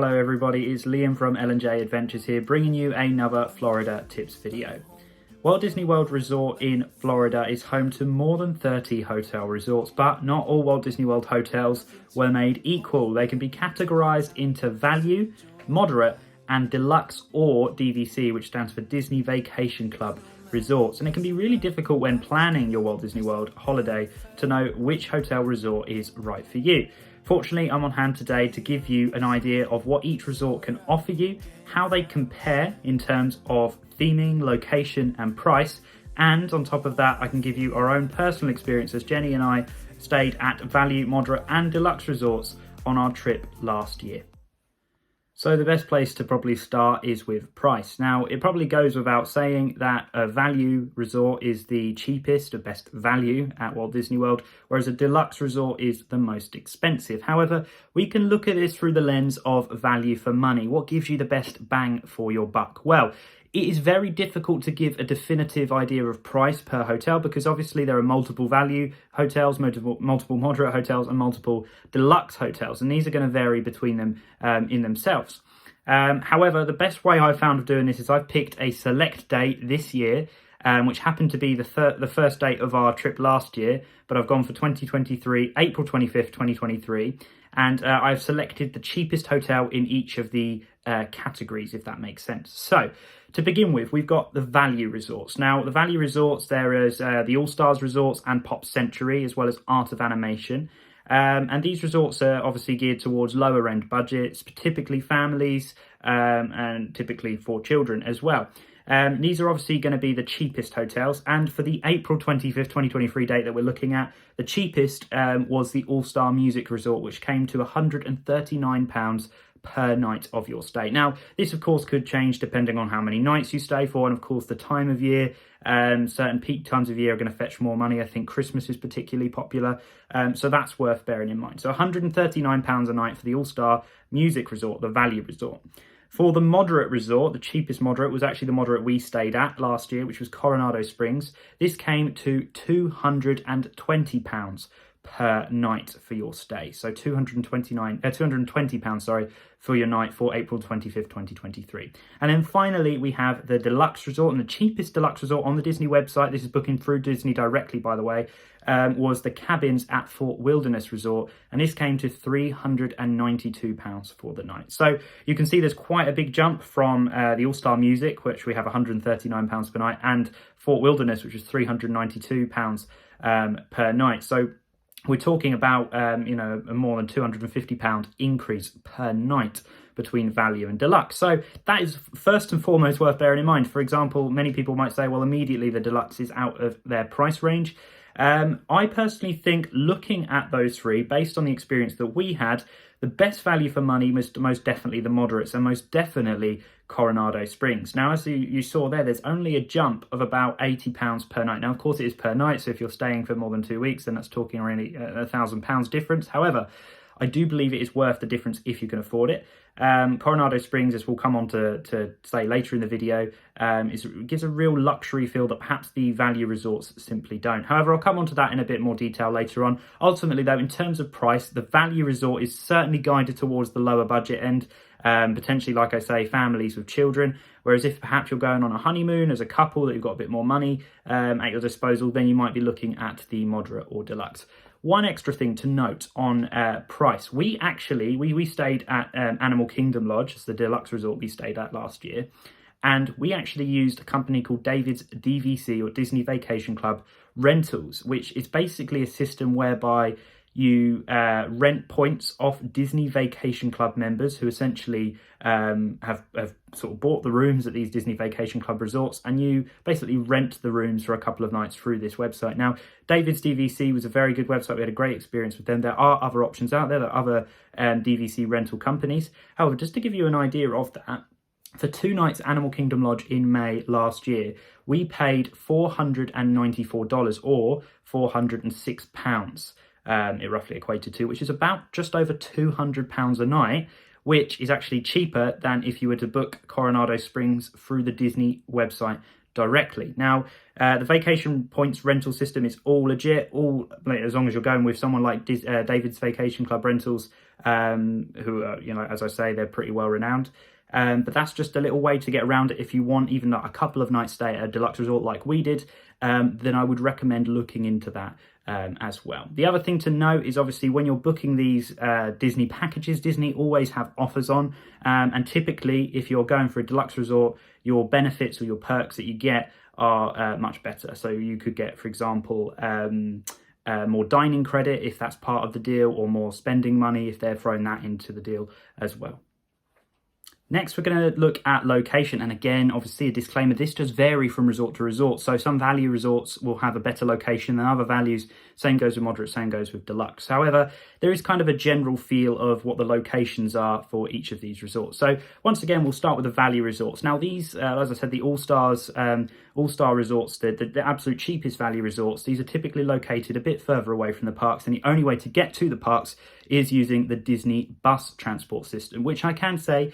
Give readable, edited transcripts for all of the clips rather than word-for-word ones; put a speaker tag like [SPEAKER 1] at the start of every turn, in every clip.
[SPEAKER 1] Hello everybody, it's Liam from L&J Adventures here, bringing you another Florida tips video. Walt Disney World Resort in Florida is home to more than 30 hotel resorts, but not all Walt Disney World hotels were made equal. They can be categorized into value, moderate, and deluxe or DVC, which stands for Disney Vacation Club resorts. And it can be really difficult when planning your Walt Disney World holiday to know which hotel resort is right for you. Fortunately, I'm on hand today to give you an idea of what each resort can offer you, how they compare in terms of theming, location, and price. And on top of that, I can give you our own personal experience as Jenny and I stayed at value, moderate, and deluxe resorts on our trip last year. So the best place to probably start is with price. Now, it probably goes without saying that a value resort is the cheapest or best value at Walt Disney World, whereas a deluxe resort is the most expensive. However, we can look at this through the lens of value for money. What gives you the best bang for your buck? Well, it is very difficult to give a definitive idea of price per hotel because obviously there are multiple value hotels, multiple moderate hotels, and multiple deluxe hotels, and these are going to vary between them in themselves. However, the best way I've found of doing this is I've picked a select date this year, which happened to be the first date of our trip last year, but I've gone for 2023, April 25th, 2023, and I've selected the cheapest hotel in each of the categories, if that makes sense. So, to begin with, we've got the value resorts. Now, the value resorts, there is the All-Stars resorts and Pop Century, as well as Art of Animation. And these resorts are obviously geared towards lower end budgets, typically families, and typically for children as well. These are obviously going to be the cheapest hotels. And for the April 25th, 2023 date that we're looking at, the cheapest was the All-Star Music Resort, which came to £139 per night of your stay. Now, this of course could change depending on how many nights you stay for, and of course the time of year. Certain peak times of year are going to fetch more money. I think Christmas is particularly popular, so that's worth bearing in mind. So £139 a night for the All-Star Music Resort, the value resort. For the moderate resort, the cheapest moderate was actually the moderate we stayed at last year, which was Coronado Springs. This came to £220 per night for your stay. So £220, for your night for April 25th, 2023. And then finally, we have the deluxe resort, and the cheapest deluxe resort on the Disney website, this is booking through Disney directly, by the way, was the cabins at Fort Wilderness Resort, and this came to £392 for the night. So you can see there's quite a big jump from the All-Star Music, which we have £139 per night, and Fort Wilderness, which is £392 per night. So we're talking about, a more than £250 increase per night between value and deluxe. So that is first and foremost worth bearing in mind. For example, many people might say, well, immediately the deluxe is out of their price range. I personally think looking at those three, based on the experience that we had, the best value for money was most definitely the moderates and most definitely Coronado Springs. Now, as you saw there's only a jump of about £80 per night. Now, of course, it is per night, so if you're staying for more than 2 weeks, then that's talking really £1,000 difference. However, I do believe it is worth the difference if you can afford it. Coronado Springs, as we'll come on to say later in the video, gives a real luxury feel that perhaps the value resorts simply don't. However, I'll come on to that in a bit more detail later on. Ultimately, though, in terms of price, the value resort is certainly guided towards the lower budget end, potentially, like I say, families with children. Whereas if perhaps you're going on a honeymoon as a couple that you've got a bit more money at your disposal, then you might be looking at the moderate or deluxe. One extra thing to note on price. We stayed at Animal Kingdom Lodge, it's the deluxe resort we stayed at last year. And we actually used a company called David's DVC, or Disney Vacation Club Rentals, which is basically a system whereby you rent points off Disney Vacation Club members who essentially have sort of bought the rooms at these Disney Vacation Club resorts, and you basically rent the rooms for a couple of nights through this website. Now, David's DVC was a very good website. We had a great experience with them. There are other options out there. There are other DVC rental companies. However, just to give you an idea of that, for 2 nights at Animal Kingdom Lodge in May last year, we paid $494 or £406. It roughly equated to, which is about just over £200 a night, which is actually cheaper than if you were to book Coronado Springs through the Disney website directly. Now, the vacation points rental system is all legit, all as long as you're going with someone like David's Vacation Club Rentals, who are, you know, as I say, they're pretty well renowned. But that's just a little way to get around it. If you want even like a couple of nights stay at a deluxe resort like we did, then I would recommend looking into that as well. The other thing to note is obviously when you're booking these Disney packages, Disney always have offers on, and typically if you're going for a deluxe resort, your benefits or your perks that you get are much better. So you could get, for example, more dining credit if that's part of the deal, or more spending money if they're throwing that into the deal as well. Next, we're going to look at location. And again, obviously a disclaimer, this does vary from resort to resort. So some value resorts will have a better location than other values. Same goes with moderate, same goes with deluxe. However, there is kind of a general feel of what the locations are for each of these resorts. So once again, we'll start with the value resorts. Now these, as I said, the all-star resorts, the absolute cheapest value resorts, these are typically located a bit further away from the parks. And the only way to get to the parks is using the Disney bus transport system, which I can say,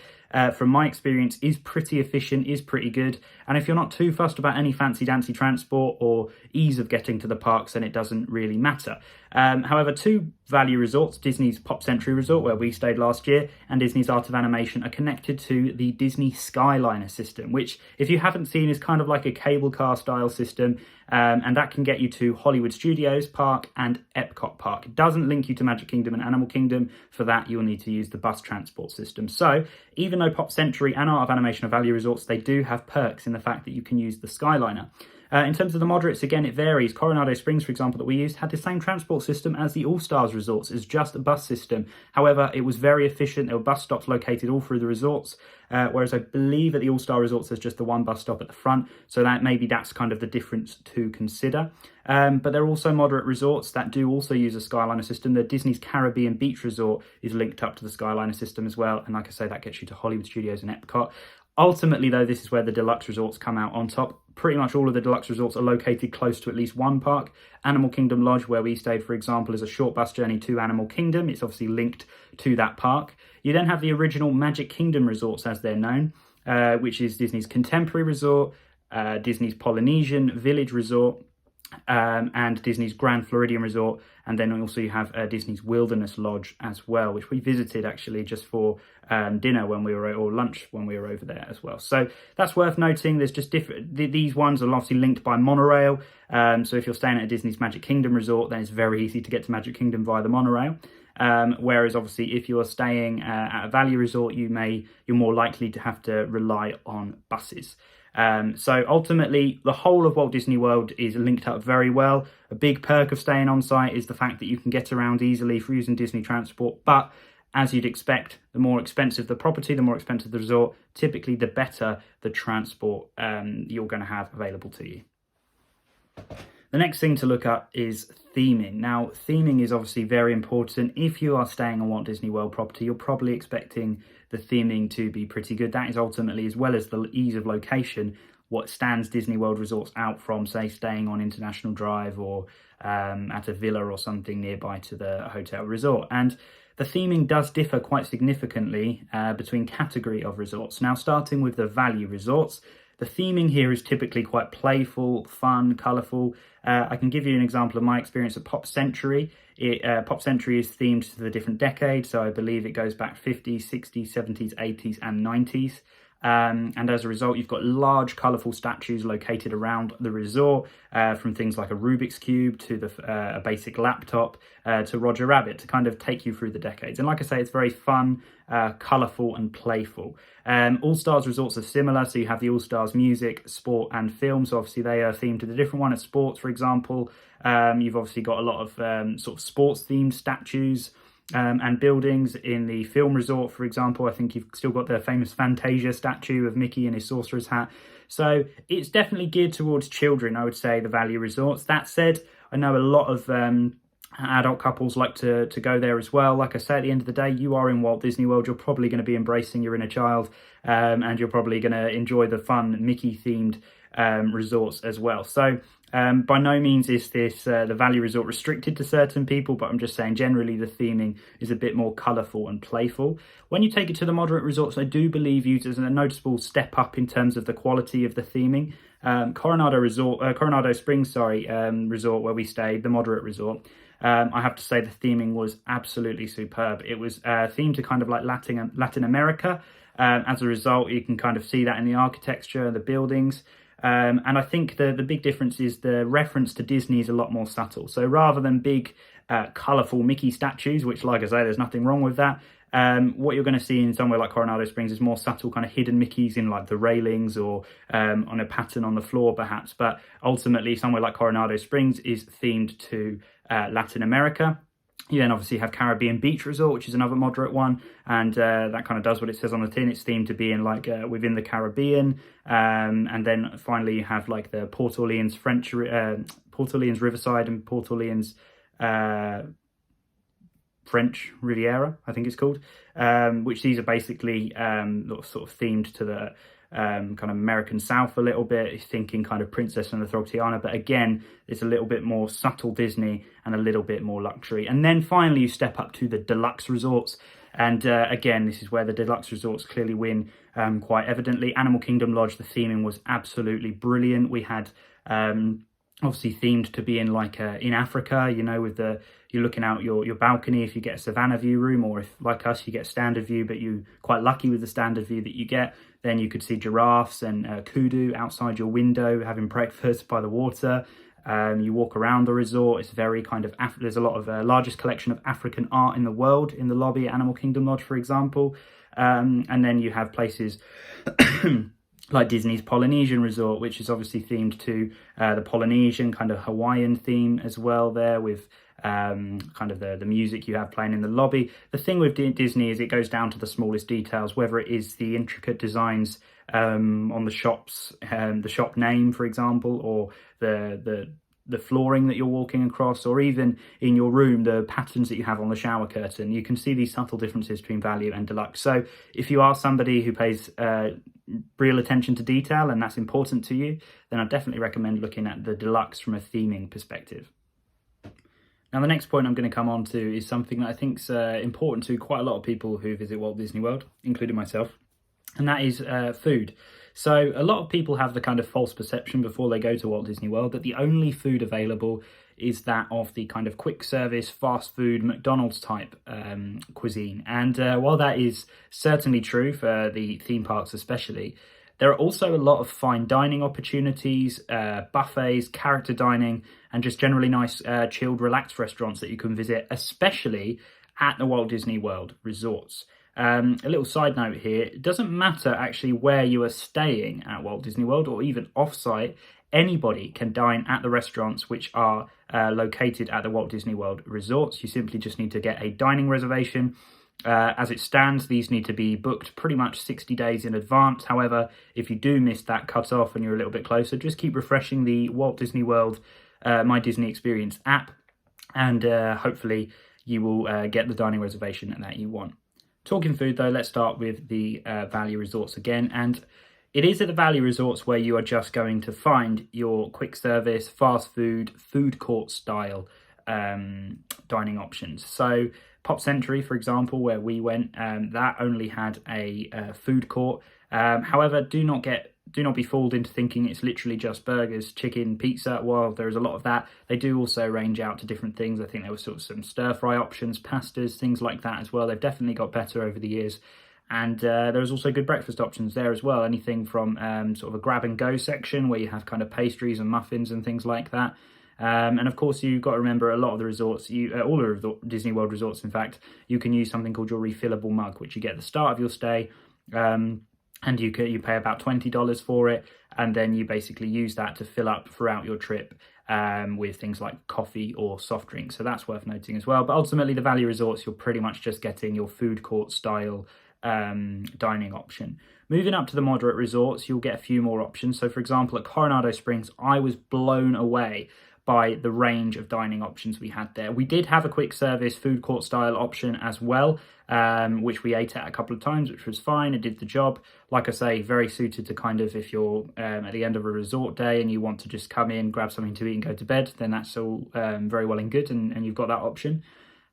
[SPEAKER 1] from my experience, is pretty efficient, is pretty good. And if you're not too fussed about any fancy-dancy transport or ease of getting to the parks, then it doesn't really matter. However, two value resorts, Disney's Pop Century Resort, where we stayed last year, and Disney's Art of Animation, are connected to the Disney Skyliner system, which, if you haven't seen, is kind of like a cable car style system, and that can get you to Hollywood Studios Park and Epcot Park. It doesn't link you to Magic Kingdom and Animal Kingdom. For that, you'll need to use the bus transport system. So, even though Pop Century and Art of Animation are value resorts, they do have perks in the fact that you can use the Skyliner. In terms of the moderates, again, it varies. Coronado Springs, for example, that we used, had the same transport system as the All-Stars resorts. It's just a bus system. However, it was very efficient. There were bus stops located all through the resorts, whereas I believe at the All-Star resorts, there's just the one bus stop at the front. So that maybe that's kind of the difference to consider. But there are also moderate resorts that do also use a Skyliner system. The Disney's Caribbean Beach Resort is linked up to the Skyliner system as well. And like I say, that gets you to Hollywood Studios and Epcot. Ultimately, though, this is where the deluxe resorts come out on top. Pretty much all of the deluxe resorts are located close to at least one park. Animal Kingdom Lodge, where we stayed, for example, is a short bus journey to Animal Kingdom. It's obviously linked to that park. You then have the original Magic Kingdom resorts, as they're known, which is Disney's Contemporary Resort, Disney's Polynesian Village Resort, and Disney's Grand Floridian Resort. And then also you have Disney's Wilderness Lodge as well, which we visited actually just for dinner when we were, or lunch when we were over there as well. So that's worth noting. There's just different, these ones are obviously linked by monorail. So if you're staying at Disney's Magic Kingdom Resort, then it's very easy to get to Magic Kingdom via the monorail. Whereas obviously if you're staying at a value resort, you're more likely to have to rely on buses. So ultimately, the whole of Walt Disney World is linked up very well. A big perk of staying on site is the fact that you can get around easily for using Disney transport. But as you'd expect, the more expensive the property, the more expensive the resort, typically the better the transport you're going to have available to you. The next thing to look at is theming. Now, theming is obviously very important. If you are staying on Walt Disney World property, you're probably expecting the theming to be pretty good. That is ultimately, as well as the ease of location, what stands Disney World resorts out from, say, staying on International Drive or at a villa or something nearby to the hotel resort. And the theming does differ quite significantly between category of resorts. Now, starting with the value resorts, the theming here is typically quite playful, fun, colourful. I can give you an example of my experience at Pop Century. Pop Century is themed to the different decades, so I believe it goes back 50s, 60s, 70s, 80s and 90s. And as a result, you've got large, colourful statues located around the resort, from things like a Rubik's Cube to a basic laptop to Roger Rabbit, to kind of take you through the decades. And like I say, it's very fun, colourful and playful. All-Stars resorts are similar, so you have the All-Stars music, sport and film, so obviously they are themed to the different one. At sports, for example, you've obviously got a lot of sort of sports-themed statues and buildings. In the film resort, for example, I think you've still got the famous Fantasia statue of Mickey in his sorcerer's hat. So it's definitely geared towards children, I would say, the value resorts. That said, I know a lot of adult couples like to go there as well. Like I say, at the end of the day, you are in Walt Disney World. You're probably going to be embracing your inner child, and you're probably going to enjoy the fun Mickey-themed resorts as well. So by no means is this the value resort restricted to certain people, but I'm just saying generally the theming is a bit more colourful and playful. When you take it to the moderate resorts, I do believe there's a noticeable step up in terms of the quality of the theming. Coronado Springs, resort where we stayed, the moderate resort. I have to say the theming was absolutely superb. It was themed to kind of like Latin America. As a result, you can kind of see that in the architecture, the buildings. And I think the big difference is the reference to Disney is a lot more subtle. So rather than big, colourful Mickey statues, which, like I say, there's nothing wrong with that, what you're going to see in somewhere like Coronado Springs is more subtle kind of hidden Mickeys in like the railings or on a pattern on the floor perhaps. But ultimately somewhere like Coronado Springs is themed to Latin America. You then obviously have Caribbean Beach Resort, which is another moderate one, and that kind of does what it says on the tin. It's themed to be in like within the Caribbean, and then finally you have like the Port Orleans Riverside and Port Orleans French Riviera, I think it's called, which these are basically sort of themed to the kind of American South a little bit, thinking kind of Princess and the Frog Tiana, but again, it's a little bit more subtle Disney and a little bit more luxury. And then finally, you step up to the deluxe resorts. And again, this is where the deluxe resorts clearly win quite evidently. Animal Kingdom Lodge, the theming was absolutely brilliant. We had obviously themed to be in like in Africa, you know, with you're looking out your balcony if you get a Savannah view room, or if like us you get standard view, but you're quite lucky with the standard view that you get, then you could see giraffes and kudu outside your window having breakfast by the water. You walk around the resort, it's very kind of there's a lot of largest collection of African art in the world in the lobby at Animal Kingdom Lodge, for example. And then you have places like Disney's Polynesian Resort, which is obviously themed to the Polynesian kind of Hawaiian theme as well there, with kind of the music you have playing in the lobby. The thing with Disney is it goes down to the smallest details, whether it is the intricate designs on the shops, the shop name, for example, or the flooring that you're walking across, or even in your room, the patterns that you have on the shower curtain. You can see these subtle differences between value and deluxe. So if you are somebody who pays real attention to detail and that's important to you, then I definitely recommend looking at the deluxe from a theming perspective. Now, the next point I'm going to come on to is something that I think is important to quite a lot of people who visit Walt Disney World, including myself, and that is food. So a lot of people have the kind of false perception before they go to Walt Disney World that the only food available is that of the kind of quick service, fast food, McDonald's type cuisine. And while that is certainly true for the theme parks especially, there are also a lot of fine dining opportunities, buffets, character dining, and just generally nice, chilled, relaxed restaurants that you can visit, especially at the Walt Disney World resorts. A little side note here, it doesn't matter actually where you are staying at Walt Disney World or even off-site, anybody can dine at the restaurants which are located at the Walt Disney World resorts. You simply just need to get a dining reservation. As it stands, these need to be booked pretty much 60 days in advance. However, if you do miss that cutoff and you're a little bit closer, just keep refreshing the Walt Disney World My Disney Experience app, and hopefully you will get the dining reservation that you want. Talking food though, let's start with the value resorts again. And it is at the value resorts where you are just going to find your quick service, fast food, food court style dining options. So Pop Century, for example, where we went, that only had a food court. However, do not be fooled into thinking it's literally just burgers, chicken, pizza. While there is a lot of that, they do also range out to different things. I think there was sort of some stir-fry options, pastas, things like that as well. They've definitely got better over the years. And there's also good breakfast options there as well. Anything from sort of a grab-and-go section where you have kind of pastries and muffins and things like that. And of course, you've got to remember a lot of the resorts, all of the Disney World resorts, in fact, you can use something called your refillable mug, which you get at the start of your stay. And you pay about $20 for it, and then you basically use that to fill up throughout your trip with things like coffee or soft drinks. So that's worth noting as well. But ultimately, the value resorts, you're pretty much just getting your food court style dining option. Moving up to the moderate resorts, you'll get a few more options. So for example, at Coronado Springs, I was blown away by the range of dining options we had there. We did have a quick service food court style option as well, which we ate at a couple of times, which was fine. It did the job. Like I say, very suited to kind of if you're at the end of a resort day and you want to just come in, grab something to eat and go to bed, then that's all very well and good, and you've got that option.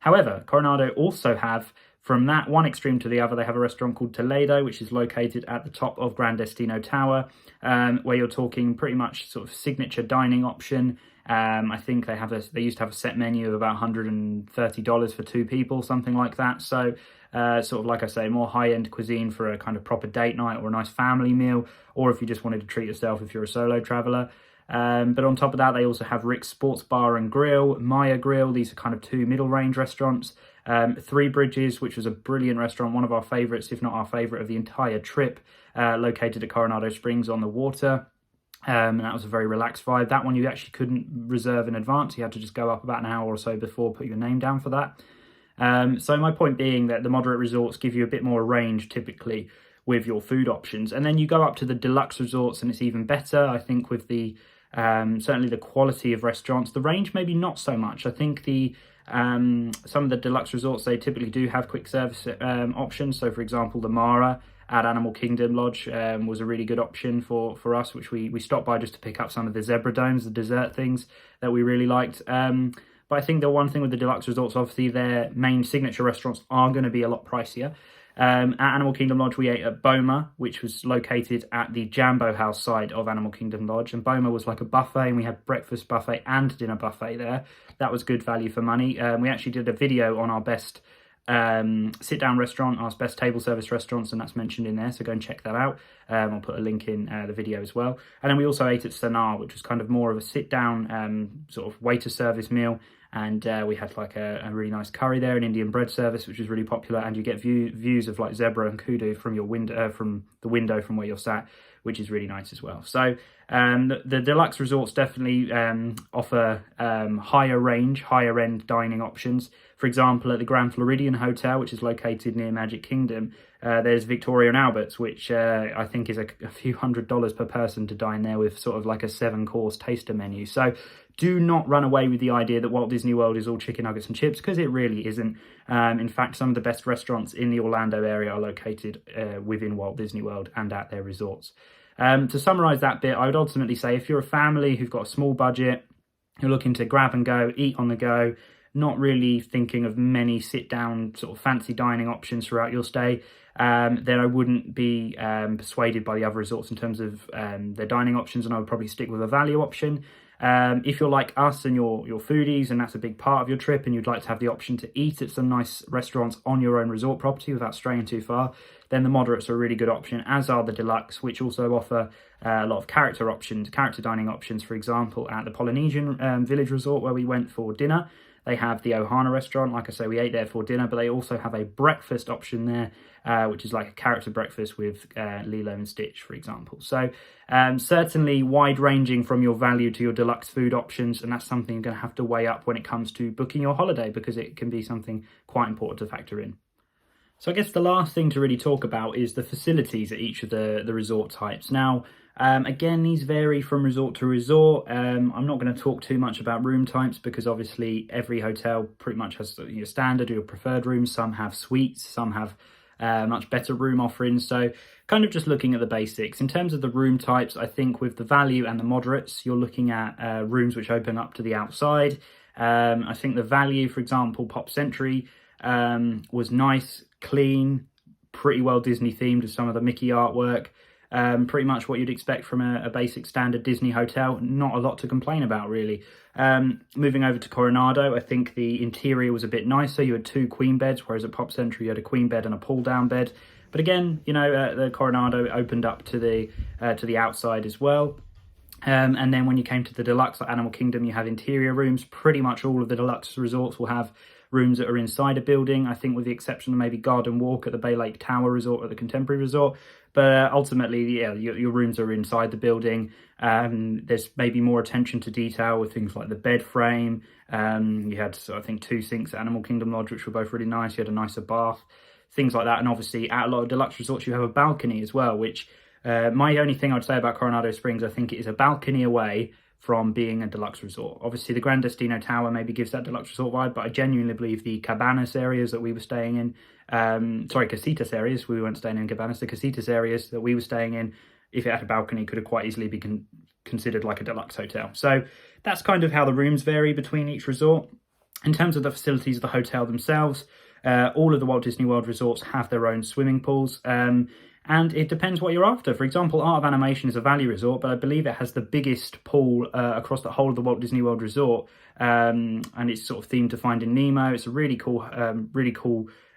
[SPEAKER 1] However, Coronado also have, from that one extreme to the other, they have a restaurant called Toledo, which is located at the top of Gran Destino Tower, where you're talking pretty much sort of signature dining option. I think they used to have a set menu of about $130 for 2 people, something like that. So sort of, like I say, more high-end cuisine for a kind of proper date night or a nice family meal, or if you just wanted to treat yourself if you're a solo traveler. But on top of that, they also have Rick's Sports Bar and Grill, Maya Grill. These are kind of 2 middle-range restaurants. Three Bridges, which was a brilliant restaurant, one of our favourites, if not our favourite of the entire trip, located at Coronado Springs on the water. And that was a very relaxed vibe. That one you actually couldn't reserve in advance. You had to just go up about an hour or so before, put your name down for that. So my point being that the moderate resorts give you a bit more range typically with your food options. And then you go up to the deluxe resorts and it's even better, I think, with the certainly the quality of restaurants. The range maybe not so much. I think some of the deluxe resorts, they typically do have quick service options. So for example, the Mara at Animal Kingdom Lodge was a really good option for us, which we stopped by just to pick up some of the zebra domes, the dessert things that we really liked. But I think the one thing with the deluxe resorts, obviously their main signature restaurants are going to be a lot pricier. At Animal Kingdom Lodge, we ate at Boma, which was located at the Jambo House side of Animal Kingdom Lodge. And Boma was like a buffet, and we had breakfast buffet and dinner buffet there. That was good value for money. We actually did a video on our best sit-down restaurant, our best table service restaurants, and that's mentioned in there, so go and check that out. I'll put a link in the video as well. And then we also ate at Sanar, which was kind of more of a sit-down sort of waiter service meal, and we had like a really nice curry there, an Indian bread service, which was really popular, and you get views of like zebra and kudu from your window, from the window from where you're sat, which is really nice as well. So the deluxe resorts definitely offer higher range, higher end dining options. For example, at the Grand Floridian Hotel, which is located near Magic Kingdom, there's Victoria and Albert's, which I think is a few $100s per person to dine there with sort of like a 7-course taster menu. So do not run away with the idea that Walt Disney World is all chicken nuggets and chips, because it really isn't. In fact, some of the best restaurants in the Orlando area are located within Walt Disney World and at their resorts. To summarise that bit, I would ultimately say if you're a family who've got a small budget, you're looking to grab and go, eat on the go, not really thinking of many sit-down sort of fancy dining options throughout your stay, then I wouldn't be persuaded by the other resorts in terms of their dining options, and I would probably stick with a value option. If you're like us and you're foodies and that's a big part of your trip and you'd like to have the option to eat at some nice restaurants on your own resort property without straying too far, then the moderates are a really good option, as are the deluxe, which also offer a lot of character dining options. For example, at the Polynesian Village Resort where we went for dinner, they have the Ohana restaurant. Like I say, we ate there for dinner, but they also have a breakfast option there, which is like a character breakfast with Lilo and Stitch, for example. So certainly wide-ranging from your value to your deluxe food options, and that's something you're going to have to weigh up when it comes to booking your holiday, because it can be something quite important to factor in. So I guess the last thing to really talk about is the facilities at each of the resort types. Now, again, these vary from resort to resort. I'm not going to talk too much about room types, because obviously every hotel pretty much has your standard or your preferred rooms. Some have suites, some have much better room offerings. So kind of just looking at the basics. In terms of the room types, I think with the value and the moderates, you're looking at rooms which open up to the outside. I think the value, for example, Pop Century was nice, clean, pretty well Disney themed with some of the Mickey artwork. Pretty much what you'd expect from a basic standard Disney hotel. Not a lot to complain about, really. Moving over to Coronado, I think the interior was a bit nicer. You had 2 queen beds, whereas at Pop Century you had a queen bed and a pull-down bed. But again, you know, the Coronado opened up to the outside as well. And then when you came to the deluxe at Animal Kingdom, you have interior rooms. Pretty much all of the deluxe resorts will have rooms that are inside a building, I think with the exception of maybe Garden Walk at the Bay Lake Tower Resort or the Contemporary Resort. But ultimately, yeah, your rooms are inside the building. There's maybe more attention to detail with things like the bed frame. You had, I think, 2 sinks at Animal Kingdom Lodge, which were both really nice. You had a nicer bath, things like that. And obviously, at a lot of deluxe resorts, you have a balcony as well, which my only thing I'd say about Coronado Springs, I think it is a balcony away from being a deluxe resort. Obviously, the Gran Destino Tower maybe gives that deluxe resort vibe, but I genuinely believe the cabanas areas that we were staying in, casitas areas, we weren't staying in cabanas, the casitas areas that we were staying in, if it had a balcony, could have quite easily been considered like a deluxe hotel. So that's kind of how the rooms vary between each resort. In terms of the facilities of the hotel themselves, all of the Walt Disney World resorts have their own swimming pools, and it depends what you're after. For example, Art of Animation is a value resort, but I believe it has the biggest pool across the whole of the Walt Disney World resort, and it's sort of themed to Finding Nemo. It's a really cool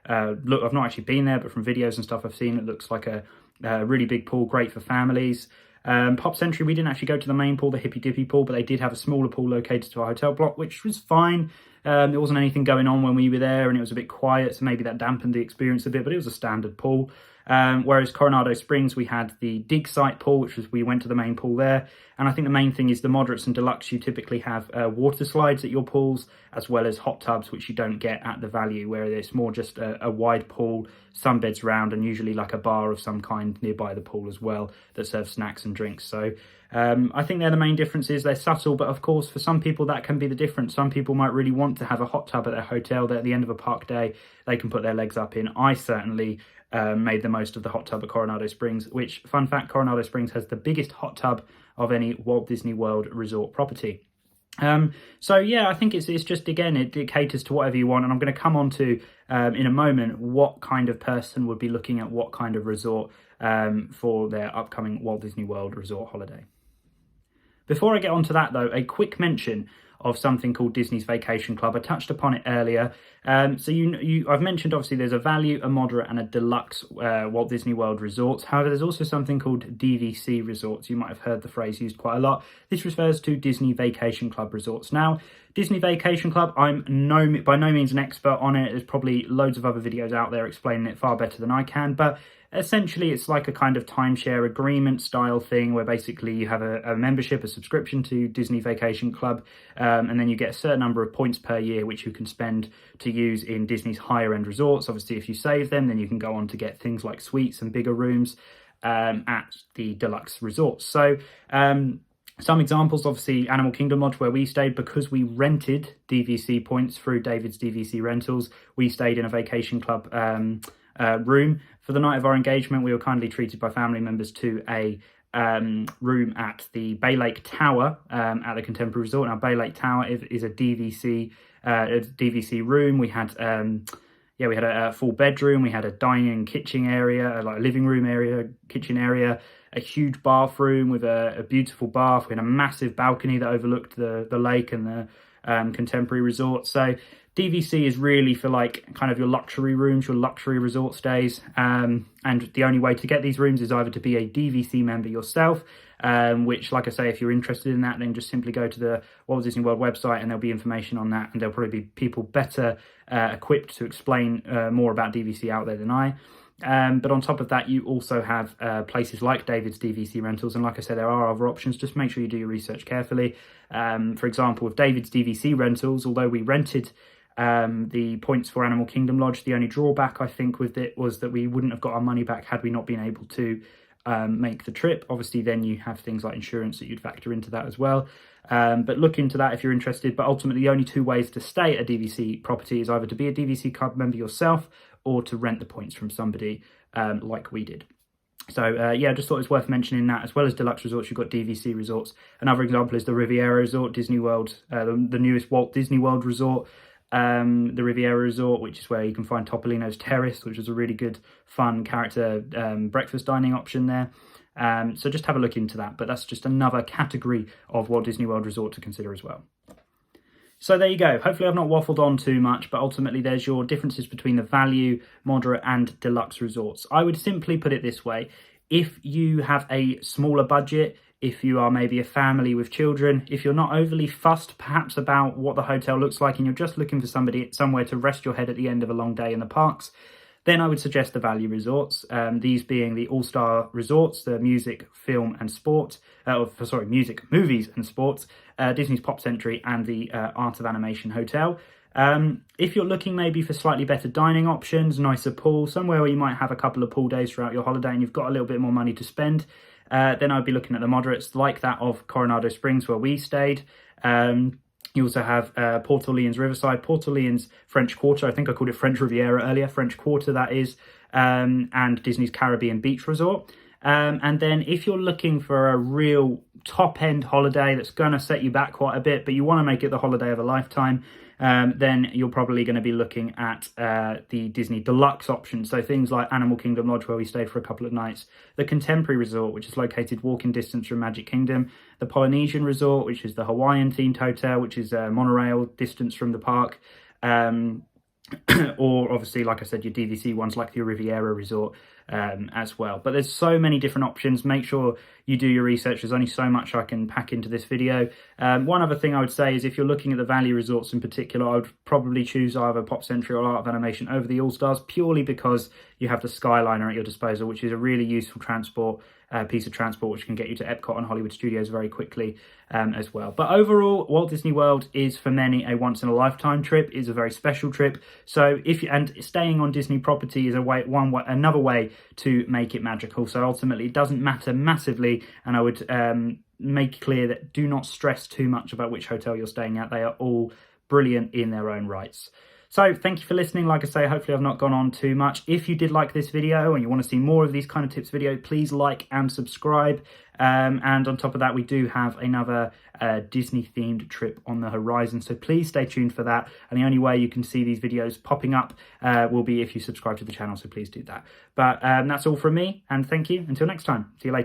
[SPEAKER 1] look. I've not actually been there, but from videos and stuff I've seen, it looks like a really big pool, great for families. Pop Century, we didn't actually go to the main pool, the Hippy Dippy pool, but they did have a smaller pool located to our hotel block, which was fine. There wasn't anything going on when we were there, and it was a bit quiet, so maybe that dampened the experience a bit, but it was a standard pool. Whereas Coronado Springs, we had the dig site pool, which was, we went to the main pool there. And I think the main thing is the moderates and deluxe, you typically have water slides at your pools, as well as hot tubs, which you don't get at the value, where it's more just a wide pool, sunbeds round, and usually like a bar of some kind nearby the pool as well that serves snacks and drinks. So I think they're the main differences. They're subtle, but of course, for some people that can be the difference. Some people might really want to have a hot tub at their hotel that at the end of a park day, they can put their legs up in. I certainly made the most of the hot tub at Coronado Springs, which, fun fact, Coronado Springs has the biggest hot tub of any Walt Disney World resort property. So yeah, I think it's just, again, it caters to whatever you want, and I'm going to come on to in a moment what kind of person would be looking at what kind of resort for their upcoming Walt Disney World resort holiday. Before I get on to that though, a quick mention of something called Disney's Vacation Club. I touched upon it earlier. So I've mentioned, obviously, there's a value, a moderate, and a deluxe Walt Disney World resorts. However, there's also something called DVC resorts. You might have heard the phrase used quite a lot. This refers to Disney Vacation Club resorts. Now, Disney Vacation Club, I'm by no means an expert on it. There's probably loads of other videos out there explaining it far better than I can, but essentially it's like a kind of timeshare agreement style thing where basically you have a membership, a subscription to Disney Vacation Club, and then you get a certain number of points per year which you can spend to use in Disney's higher end resorts. Obviously, if you save them, then you can go on to get things like suites and bigger rooms at the deluxe resorts. So some examples, obviously, Animal Kingdom Lodge, where we stayed, because we rented DVC points through David's DVC Rentals, we stayed in a Vacation Club room. For the night of our engagement, we were kindly treated by family members to a room at the Bay Lake Tower at the Contemporary Resort. Now, Bay Lake Tower is a DVC room. We had we had a full bedroom. We had a dining kitchen area, like a living room area, kitchen area, a huge bathroom with a beautiful bath. We had a massive balcony that overlooked the lake and the Contemporary Resort. So DVC is really for like kind of your luxury rooms, your luxury resort stays. And the only way to get these rooms is either to be a DVC member yourself, which, like I say, if you're interested in that, then just simply go to the Walt Disney World website and there'll be information on that, and there'll probably be people better equipped to explain more about DVC out there than I. But on top of that, you also have places like David's DVC Rentals, and like I said, there are other options. Just make sure you do your research carefully. For example, with David's DVC Rentals, although we rented the points for Animal Kingdom Lodge, the only drawback I think with it was that we wouldn't have got our money back had we not been able to make the trip. Obviously, then you have things like insurance that you'd factor into that as well. But look into that if you're interested. But ultimately, the only two ways to stay at a DVC property is either to be a DVC Club member yourself or to rent the points from somebody like we did. So yeah, I just thought it was worth mentioning that. As well as deluxe resorts, you've got DVC resorts. Another example is the Riviera Resort, Disney World, the newest Walt Disney World resort. The Riviera Resort, which is where you can find Topolino's Terrace, which is a really good, fun character breakfast dining option there. So just have a look into that. But that's just another category of Walt Disney World resort to consider as well. So there you go. Hopefully I've not waffled on too much, but ultimately there's your differences between the value, moderate and deluxe resorts. I would simply put it this way. If you have a smaller budget, if you are maybe a family with children, if you're not overly fussed perhaps about what the hotel looks like and you're just looking for somewhere to rest your head at the end of a long day in the parks, then I would suggest the value resorts, these being the All-Star Resorts, the music, film and sport, music, movies and sports, Disney's Pop Century and the Art of Animation Hotel. If you're looking maybe for slightly better dining options, nicer pool, somewhere where you might have a couple of pool days throughout your holiday and you've got a little bit more money to spend, then I'd be looking at the moderates like that of Coronado Springs where we stayed. You also have Port Orleans Riverside, Port Orleans French Quarter, I think I called it French Riviera earlier, French Quarter that is, and Disney's Caribbean Beach Resort. And then if you're looking for a real top-end holiday that's going to set you back quite a bit, but you want to make it the holiday of a lifetime, then you're probably going to be looking at the Disney Deluxe option. So things like Animal Kingdom Lodge, where we stayed for a couple of nights, the Contemporary Resort, which is located walking distance from Magic Kingdom, the Polynesian Resort, which is the Hawaiian themed hotel, which is monorail distance from the park, or obviously, like I said, your DVC ones like the Riviera Resort as well. But there's so many different options. Make sure you do your research. There's only so much I can pack into this video. One other thing I would say is if you're looking at the value resorts in particular, I would probably choose either Pop Century or Art of Animation over the All-Stars, purely because you have the Skyliner at your disposal, which is a really useful piece of transport which can get you to Epcot and Hollywood Studios very quickly as well. But overall, Walt Disney World is for many a once-in-a-lifetime trip, is a very special trip. So staying on Disney property is another way to make it magical. So ultimately, it doesn't matter massively, and I would make clear that do not stress too much about which hotel you're staying at. They are all brilliant in their own rights. So thank you for listening. Like I say, hopefully I've not gone on too much. If you did like this video and you want to see more of these kind of tips video, please like and subscribe. And on top of that, we do have another Disney themed trip on the horizon. So please stay tuned for that. And the only way you can see these videos popping up will be if you subscribe to the channel. So please do that. But that's all from me. And thank you. Until next time. See you later.